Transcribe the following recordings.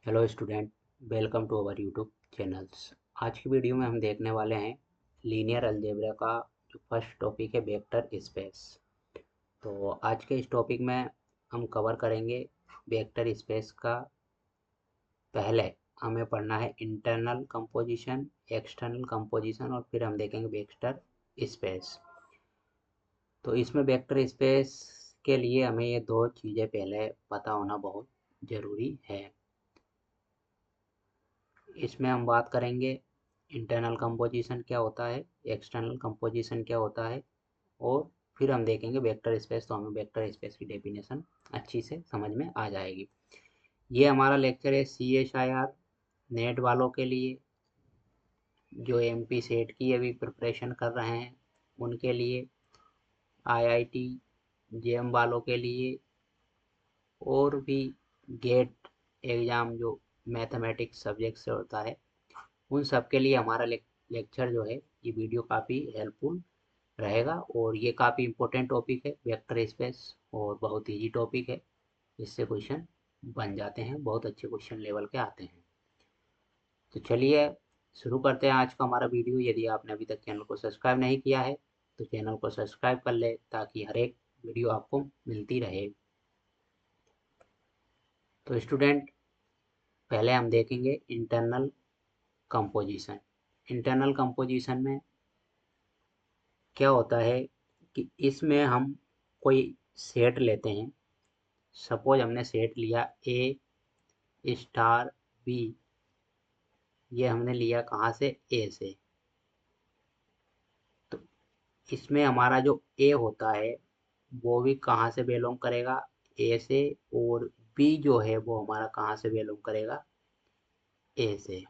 Hello student, welcome to our YouTube channels. आज की video में हम देखने वाले हैं लीनियर अलजेब्रा का जो फर्स्ट टॉपिक है वेक्टर स्पेस। तो आज के इस टॉपिक में हम कवर करेंगे वेक्टर स्पेस का। पहले हमें पढ़ना है इंटरनल कंपोजिशन, एक्सटर्नल कंपोजिशन और फिर हम देखेंगे वेक्टर स्पेस। तो इसमें वेक्टर स्पेस के लिए हमें ये दो चीज़ें पहले पता होना बहुत ज़रूरी है। इसमें हम बात करेंगे इंटरनल कंपोजिशन क्या होता है, एक्सटर्नल कंपोजिशन क्या होता है, और फिर हम देखेंगे वेक्टर स्पेस। तो हमें वेक्टर स्पेस की डेफिनेशन अच्छी से समझ में आ जाएगी। ये हमारा लेक्चर है CSIR नेट वालों के लिए, जो MP सेट की अभी प्रिपरेशन कर रहे हैं उनके लिए, IIT JM वालों के लिए, और भी गेट एग्ज़ाम जो मैथमेटिक्स सब्जेक्ट से होता है उन सब के लिए हमारा लेक्चर जो है, ये वीडियो काफ़ी हेल्पफुल रहेगा। और ये काफ़ी इम्पोर्टेंट टॉपिक है वेक्टर स्पेस, और बहुत इजी टॉपिक है। इससे क्वेश्चन बन जाते हैं, बहुत अच्छे क्वेश्चन लेवल के आते हैं। तो चलिए शुरू करते हैं आज का हमारा वीडियो। यदि आपने अभी तक चैनल को सब्सक्राइब नहीं किया है तो चैनल को सब्सक्राइब कर ले, ताकि हर एक वीडियो आपको मिलती रहे। तो स्टूडेंट, पहले हम देखेंगे इंटरनल कंपोजिशन। इंटरनल कंपोजिशन में क्या होता है कि इसमें हम कोई सेट लेते हैं। सपोज हमने सेट लिया ए स्टार बी। ये हमने लिया कहाँ से? ए से। तो इसमें हमारा जो ए होता है वो भी कहाँ से बिलोंग करेगा? ए से। और बी जो है वो हमारा कहाँ से बिलोंग करेगा? ए से।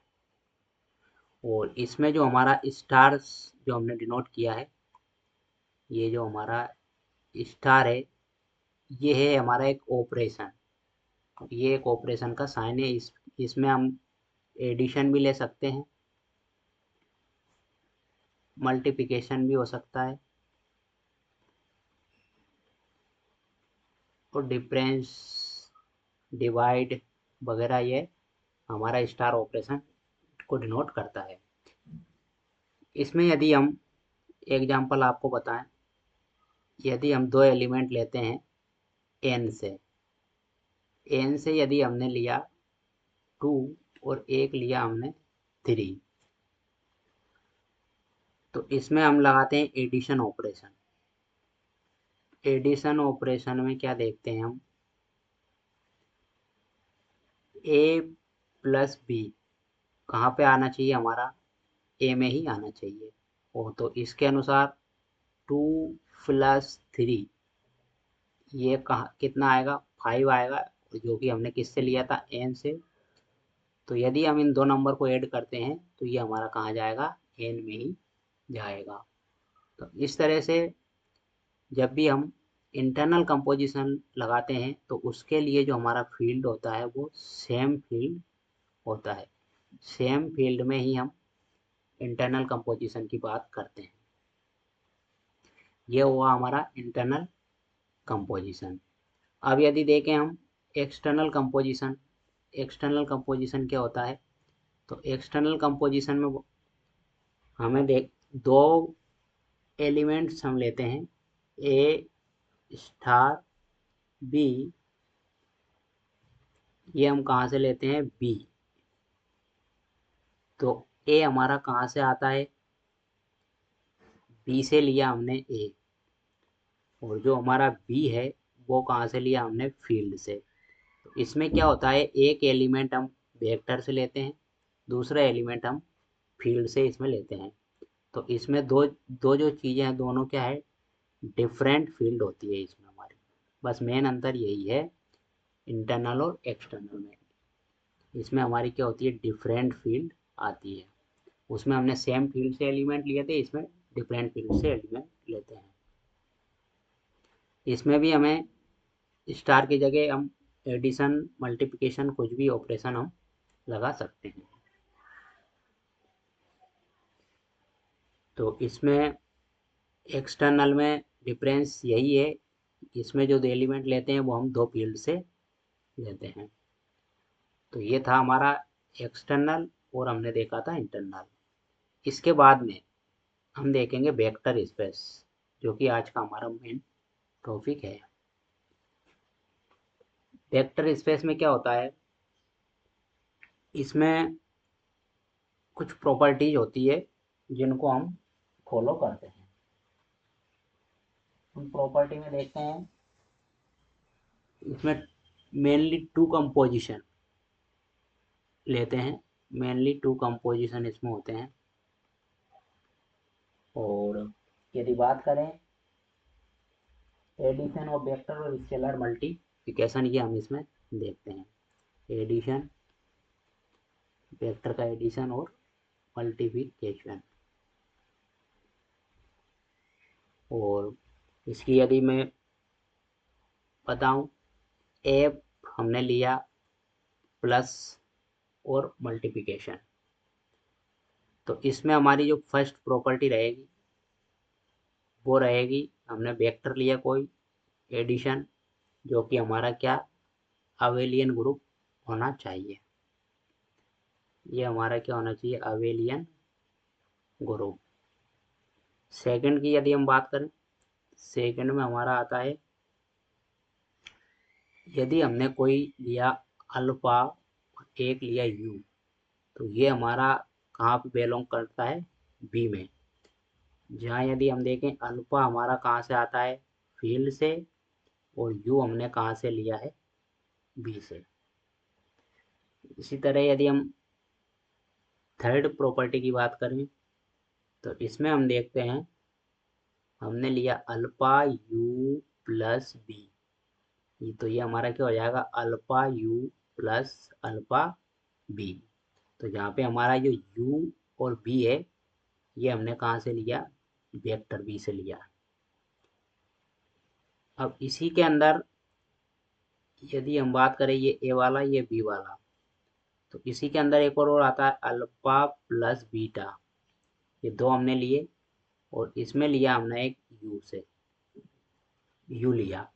और इसमें जो हमारा स्टार्स जो हमने डिनोट किया है, ये जो हमारा स्टार है, ये है हमारा एक ऑपरेशन। ये एक ऑपरेशन का साइन है। इसमें हम एडिशन भी ले सकते हैं, मल्टीप्लिकेशन भी हो सकता है, और डिफरेंस, डिवाइड वगैरह ये हमारा स्टार ऑपरेशन को डिनोट करता है। इसमें यदि हम एग्जांपल आपको बताएं, यदि हम दो एलिमेंट लेते हैं एन से यदि हमने लिया 2 और एक लिया हमने 3, तो इसमें हम लगाते हैं एडिशन ऑपरेशन। एडिशन ऑपरेशन में क्या देखते हैं हम? ए प्लस बी कहाँ पे आना चाहिए? हमारा ए में ही आना चाहिए। और तो इसके अनुसार 2 + 3 ये कहाँ कितना आएगा? 5 आएगा, जो कि हमने किससे लिया था? एन से। तो यदि हम इन दो नंबर को ऐड करते हैं तो ये हमारा कहाँ जाएगा? एन में ही जाएगा। तो इस तरह से जब भी हम इंटरनल कंपोजिशन लगाते हैं तो उसके लिए जो हमारा फील्ड होता है वो सेम फील्ड होता है। सेम फील्ड में ही हम इंटरनल कंपोजिशन की बात करते हैं। ये हुआ हमारा इंटरनल कंपोजिशन। अब यदि देखें हम एक्सटर्नल कंपोजिशन, एक्सटर्नल कंपोजिशन क्या होता है? तो एक्सटर्नल कंपोजिशन में हमें देख दो एलिमेंट्स हम लेते हैं, ए स्टार बी। ये हम कहाँ से लेते हैं? बी। तो ए हमारा कहाँ से आता है? बी से लिया हमने ए। और जो हमारा बी है वो कहाँ से लिया हमने? फील्ड से। तो इसमें क्या होता है, एक एलिमेंट हम वेक्टर से लेते हैं, दूसरा एलिमेंट हम फील्ड से इसमें लेते हैं। तो इसमें दो दो जो चीज़ें हैं दोनों क्या है? डिफरेंट फील्ड होती है इसमें हमारी। बस मेन अंतर यही है इंटरनल और एक्सटर्नल में। इसमें हमारी क्या होती है? डिफरेंट फील्ड आती है। उसमें हमने सेम फील्ड से एलिमेंट लिए थे, इसमें डिफरेंट फील्ड से एलिमेंट लेते हैं। इसमें भी हमें स्टार की जगह हम एडिशन, मल्टीप्लिकेशन, कुछ भी ऑपरेशन हम लगा सकते हैं। तो इसमें एक्सटर्नल में डिफरेंस यही है, इसमें जो दो एलिमेंट लेते हैं वो हम दो फील्ड से लेते हैं। तो ये था हमारा एक्सटर्नल और हमने देखा था इंटरनल। इसके बाद में हम देखेंगे वेक्टर स्पेस, जो कि आज का हमारा मेन टॉपिक है। वेक्टर स्पेस में क्या होता है, इसमें कुछ प्रॉपर्टीज होती है जिनको हम फॉलो करते हैं। उन प्रॉपर्टी में देखते हैं, इसमें मेनली टू कंपोजिशन लेते हैं, मेनली टू कंपोजिशन इसमें होते हैं। और यदि बात करें एडिशन ऑफ वेक्टर और स्केलर मल्टीप्लिकेशन, ये हम इसमें देखते हैं। एडिशन, वेक्टर का एडिशन और मल्टीप्लिकेशन। और इसकी यदि मैं बताऊं, ए हमने लिया प्लस और मल्टीप्लिकेशन, तो इसमें हमारी जो फर्स्ट प्रॉपर्टी रहेगी वो रहेगी, हमने वेक्टर लिया कोई एडिशन, जो कि हमारा क्या, अवेलियन ग्रुप होना चाहिए। ये हमारा क्या होना चाहिए, अवेलियन ग्रुप। सेकंड की यदि हम बात करें, सेकंड में हमारा आता है, यदि हमने कोई लिया अल्फा और एक लिया यू, तो ये हमारा कहाँ पे बिलोंग करता है, बी में। जहाँ यदि हम देखें अल्फा हमारा कहाँ से आता है, फील्ड से, और यू हमने कहाँ से लिया है, बी से। इसी तरह यदि हम थर्ड प्रॉपर्टी की बात करें, तो इसमें हम देखते हैं, हमने लिया अल्फा यू प्लस बी, तो ये हमारा क्या हो जाएगा, alpha U plus alpha B. तो जहाँ पे हमारा जो यू और बी है, ये हमने कहाँ से लिया, वेक्टर बी से लिया। अब इसी के अंदर यदि हम बात करें, ये ए वाला ये बी वाला, तो इसी के अंदर एक और आता है अल्फा प्लस बीटा। ये दो हमने लिए, और इसमें लिया हमने एक यू से, यू लिया,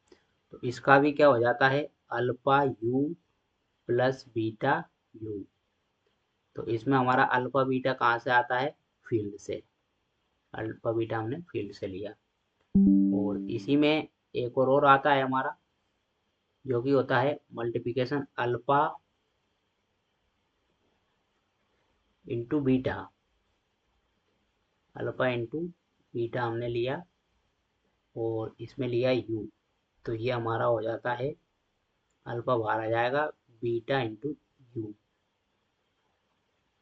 तो इसका भी क्या हो जाता है, alpha U plus beta you. तो इसमें हमारा अल्फा बीटा कहाँ से आता है, फील्ड से। अल्फा बीटा हमने फील्ड से लिया। और इसी में एक और आता है हमारा, जो कि होता है multiplication alpha into beta. Alpha into beta हमने लिया, और इसमें लिया यू, तो ये हमारा हो जाता है, अल्फा बाहर आ जाएगा, बीटा इंटू यू।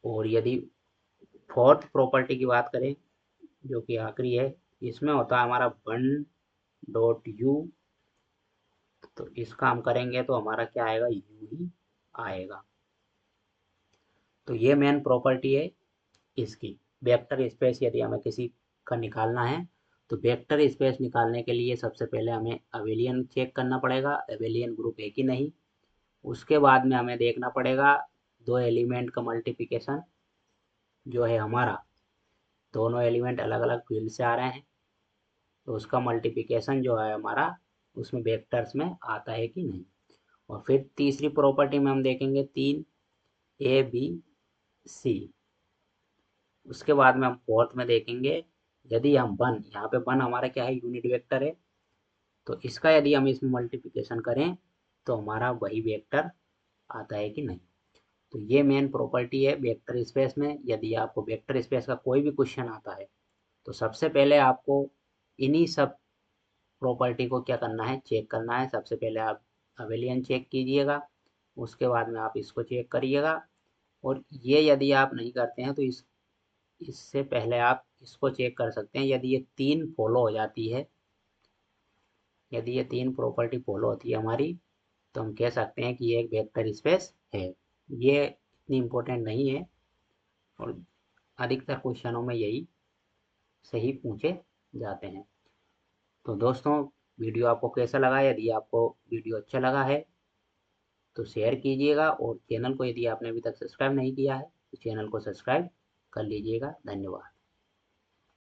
और यदि फोर्थ प्रॉपर्टी की बात करें, जो कि आखिरी है, इसमें होता है हमारा वन डॉट यू, तो इसका हम करेंगे तो हमारा क्या आएगा, यू ही आएगा। तो ये मेन प्रॉपर्टी है इसकी। वेक्टर स्पेस यदि हमें किसी का निकालना है, तो वेक्टर स्पेस निकालने के लिए सबसे पहले हमें अवेलियन चेक करना पड़ेगा, अवेलियन ग्रुप है कि नहीं। उसके बाद में हमें देखना पड़ेगा दो एलिमेंट का मल्टीप्लिकेशन, जो है हमारा दोनों एलिमेंट अलग अलग फील्ड से आ रहे हैं, तो उसका मल्टीप्लिकेशन जो है हमारा, उसमें वेक्टर्स में आता है कि नहीं। और फिर तीसरी प्रॉपर्टी में हम देखेंगे तीन, ए बी सी। उसके बाद में हम फोर्थ में देखेंगे, यदि हम वन, यहाँ पे वन हमारा क्या है, यूनिट वेक्टर है, तो इसका यदि हम इसमें मल्टीप्लिकेशन करें तो हमारा वही वेक्टर आता है कि नहीं। तो ये मेन प्रॉपर्टी है वेक्टर स्पेस में। यदि आपको वेक्टर स्पेस का कोई भी क्वेश्चन आता है, तो सबसे पहले आपको इन्हीं सब प्रॉपर्टी को क्या करना है, चेक करना है। सबसे पहले आप अवेलियन चेक कीजिएगा, उसके बाद में आप इसको चेक करिएगा। और ये यदि आप नहीं करते हैं, तो इससे पहले आप इसको चेक कर सकते हैं। यदि ये तीन फॉलो हो जाती है, यदि ये तीन प्रॉपर्टी फॉलो होती है हमारी, तो हम कह सकते हैं कि ये एक वेक्टर स्पेस है। ये इतनी इम्पोर्टेंट नहीं है, और अधिकतर क्वेश्चनों में यही सही पूछे जाते हैं। तो दोस्तों, वीडियो आपको कैसा लगा, यदि आपको वीडियो अच्छा लगा है तो शेयर कीजिएगा, और चैनल को यदि आपने अभी तक सब्सक्राइब नहीं किया है, तो चैनल को सब्सक्राइब कर लीजिएगा। धन्यवाद।